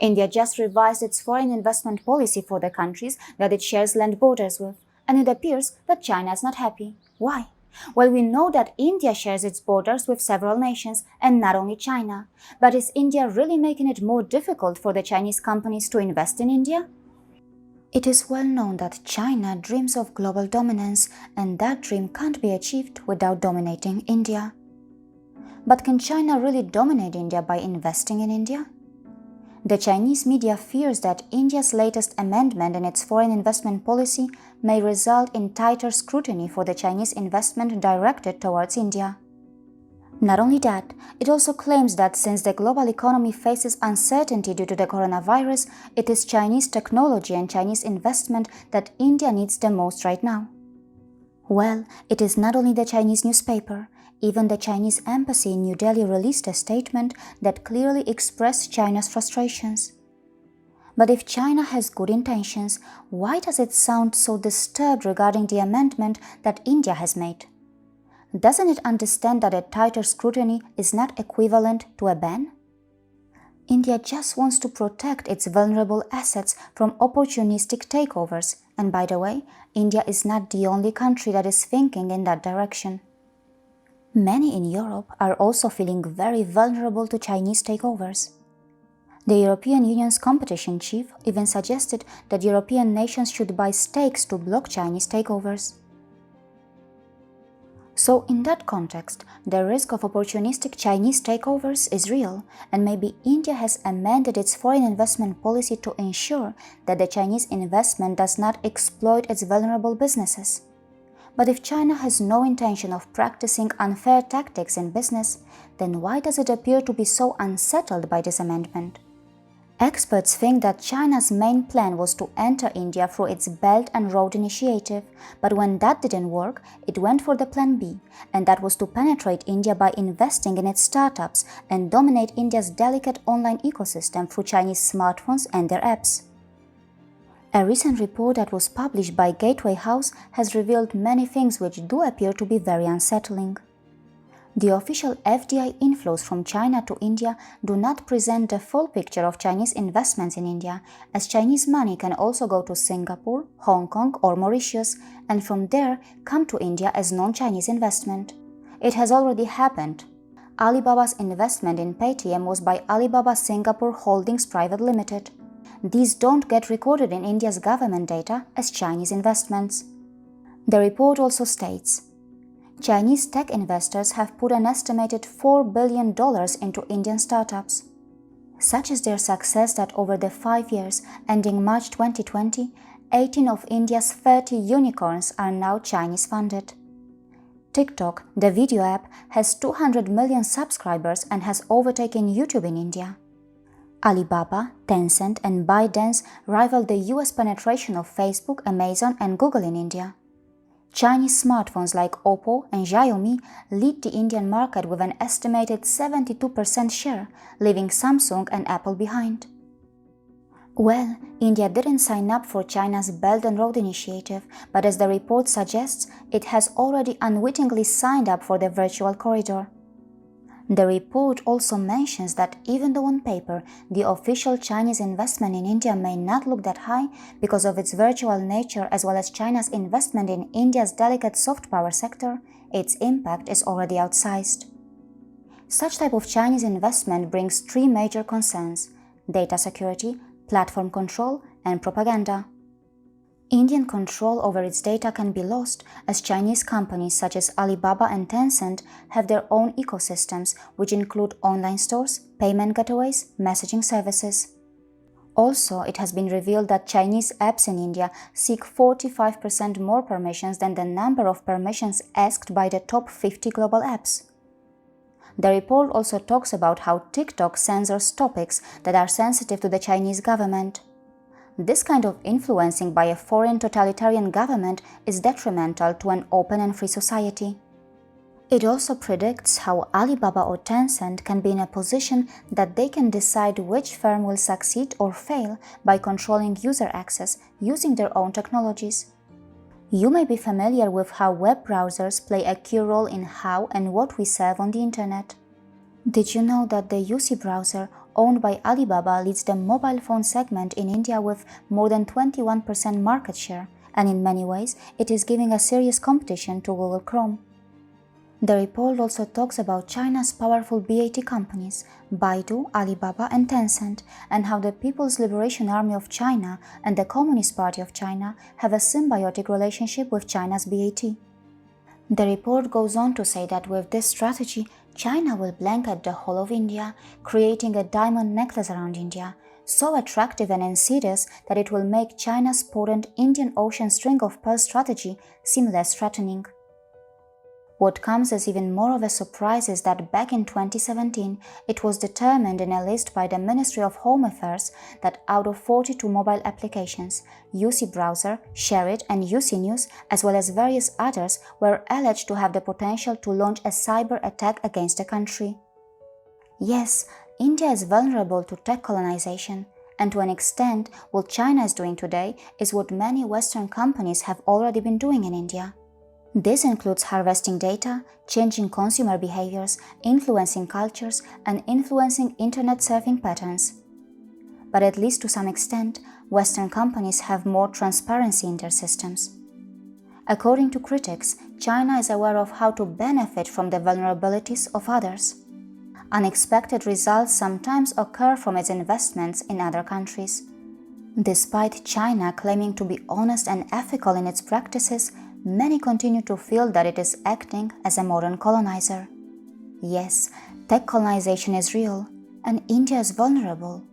India just revised its foreign investment policy for the countries that it shares land borders with, and it appears that China is not happy. Why? Well, we know that India shares its borders with several nations, and not only China. But is India really making it more difficult for the Chinese companies to invest in India? It is well known that China dreams of global dominance, and that dream can't be achieved without dominating India. But can China really dominate India by investing in India? The Chinese media fears that India's latest amendment in its foreign investment policy may result in tighter scrutiny for the Chinese investment directed towards India. Not only that, it also claims that since the global economy faces uncertainty due to the coronavirus, it is Chinese technology and Chinese investment that India needs the most right now. Well, it is not only the Chinese newspaper. Even the Chinese embassy in New Delhi released a statement that clearly expressed China's frustrations. But if China has good intentions, why does it sound so disturbed regarding the amendment that India has made? Doesn't it understand that a tighter scrutiny is not equivalent to a ban? India just wants to protect its vulnerable assets from opportunistic takeovers, and by the way, India is not the only country that is thinking in that direction. Many in Europe are also feeling very vulnerable to Chinese takeovers. The European Union's competition chief even suggested that European nations should buy stakes to block Chinese takeovers. So in that context, the risk of opportunistic Chinese takeovers is real, and maybe India has amended its foreign investment policy to ensure that the Chinese investment does not exploit its vulnerable businesses. But if China has no intention of practicing unfair tactics in business, then why does it appear to be so unsettled by this amendment? Experts think that China's main plan was to enter India through its Belt and Road Initiative, but when that didn't work, it went for the plan B, and that was to penetrate India by investing in its startups and dominate India's delicate online ecosystem through Chinese smartphones and their apps. A recent report that was published by Gateway House has revealed many things which do appear to be very unsettling. The official FDI inflows from China to India do not present the full picture of Chinese investments in India, as Chinese money can also go to Singapore, Hong Kong or Mauritius, and from there come to India as non-Chinese investment. It has already happened. Alibaba's investment in Paytm was by Alibaba Singapore Holdings Private Limited. These don't get recorded in India's government data as Chinese investments. The report also states, Chinese tech investors have put an estimated $4 billion into Indian startups. Such is their success that over the 5 years ending March 2020, 18 of India's 30 unicorns are now Chinese-funded. TikTok, the video app, has 200 million subscribers and has overtaken YouTube in India. Alibaba, Tencent and ByteDance rival the US penetration of Facebook, Amazon and Google in India. Chinese smartphones like Oppo and Xiaomi lead the Indian market with an estimated 72% share, leaving Samsung and Apple behind. Well, India didn't sign up for China's Belt and Road Initiative, but as the report suggests, it has already unwittingly signed up for the virtual corridor. The report also mentions that even though on paper the official Chinese investment in India may not look that high because of its virtual nature as well as China's investment in India's delicate soft power sector, its impact is already outsized. Such type of Chinese investment brings three major concerns: data security, platform control, and propaganda. Indian control over its data can be lost as Chinese companies such as Alibaba and Tencent have their own ecosystems, which include online stores, payment gateways, messaging services. Also, it has been revealed that Chinese apps in India seek 45% more permissions than the number of permissions asked by the top 50 global apps. The report also talks about how TikTok censors topics that are sensitive to the Chinese government. This kind of influencing by a foreign totalitarian government is detrimental to an open and free society. It also predicts how Alibaba or Tencent can be in a position that they can decide which firm will succeed or fail by controlling user access using their own technologies. You may be familiar with how web browsers play a key role in how and what we serve on the internet. Did you know that the UC browser owned by Alibaba, leads the mobile phone segment in India with more than 21% market share, and in many ways, it is giving a serious competition to Google Chrome. The report also talks about China's powerful BAT companies, Baidu, Alibaba, and Tencent, and how the People's Liberation Army of China and the Communist Party of China have a symbiotic relationship with China's BAT. The report goes on to say that with this strategy, China will blanket the whole of India, creating a diamond necklace around India, so attractive and insidious that it will make China's potent Indian Ocean string of pearls strategy seem less threatening. What comes as even more of a surprise is that back in 2017, it was determined in a list by the Ministry of Home Affairs that out of 42 mobile applications, UC Browser, ShareIt, and UC News, as well as various others, were alleged to have the potential to launch a cyber attack against the country. Yes, India is vulnerable to tech colonization, and to an extent, what China is doing today is what many Western companies have already been doing in India. This includes harvesting data, changing consumer behaviors, influencing cultures, and influencing internet surfing patterns. But at least to some extent, Western companies have more transparency in their systems. According to critics, China is aware of how to benefit from the vulnerabilities of others. Unexpected results sometimes occur from its investments in other countries. Despite China claiming to be honest and ethical in its practices, many continue to feel that it is acting as a modern colonizer. Yes, tech colonization is real, and India is vulnerable.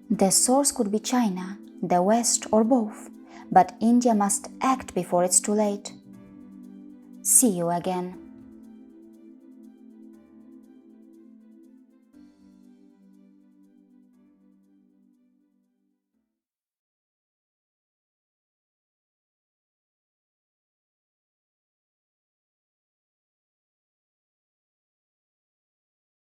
The source could be China, the West, or both, but India must act before it's too late. See you again.